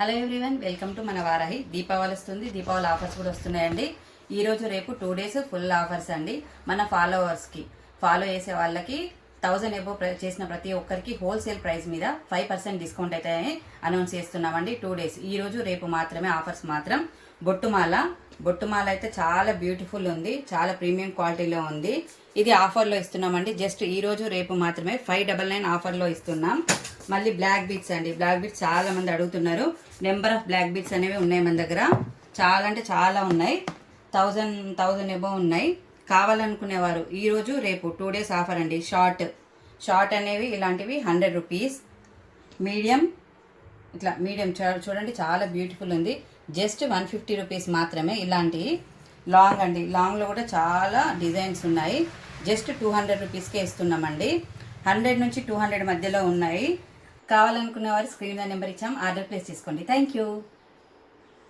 Hello everyone, welcome to మన వారాహి. దీపావళి వస్తుంది, Deepavali offers కూడా వస్తున్నాయండి. ఈ రోజు రేపు 2 days ఫుల్ ఆఫర్స్ అండి. మన ఫాలోవర్స్కి ఫాలో చేసే వాళ్ళకి 1000 ఎబో చేసిన ప్రతి ఒక్కరికి హోల్సేల్ ప్రైస్ మీద 5% డిస్కౌంట్ అయితే అనౌన్స్ చేస్తున్నామండి. 2 days ఈ రోజు రేపు మాత్రమే ఆఫర్స్. మాత్రం బొట్టుమాల అయితే చాలా బ్యూటిఫుల్ ఉంది, చాలా ప్రీమియం క్వాలిటీలో ఉంది. ఇది ఆఫర్లో ఇస్తున్నామండి. జస్ట్ ఈ రోజు రేపు మాత్రమే 599 ఆఫర్లో ఇస్తున్నాం. మళ్ళీ బ్లాక్ బీట్స్ అండి. బ్లాక్ బీట్స్ చాలా మంది అడుగుతున్నారు. నెంబర్ ఆఫ్ బ్లాక్ బీట్స్ అనేవి ఉన్నాయి మన దగ్గర. చాలా అంటే చాలా ఉన్నాయి. 1000 ఎబో ఉన్నాయి. కావాలనుకునేవారు ఈరోజు రేపు 2 days ఆఫర్ అండి. షార్ట్ అనేవి ఇలాంటివి 100 రూపీస్. మీడియం చూడండి, చాలా బ్యూటిఫుల్ ఉంది. జస్ట్ 150 రూపీస్ మాత్రమే. ఇలాంటివి లాంగ్ అండి. లాంగ్లో కూడా చాలా డిజైన్స్ ఉన్నాయి. జస్ట్ 200 రూపీస్కే ఇస్తున్నామండి. 100 నుంచి 200 మధ్యలో ఉన్నాయి. కావాలనుకునే వారు స్క్రీన్ నెంబర్ ఇచ్చాం, ఆర్డర్ ప్లేస్ చేసుకోండి. Thank you.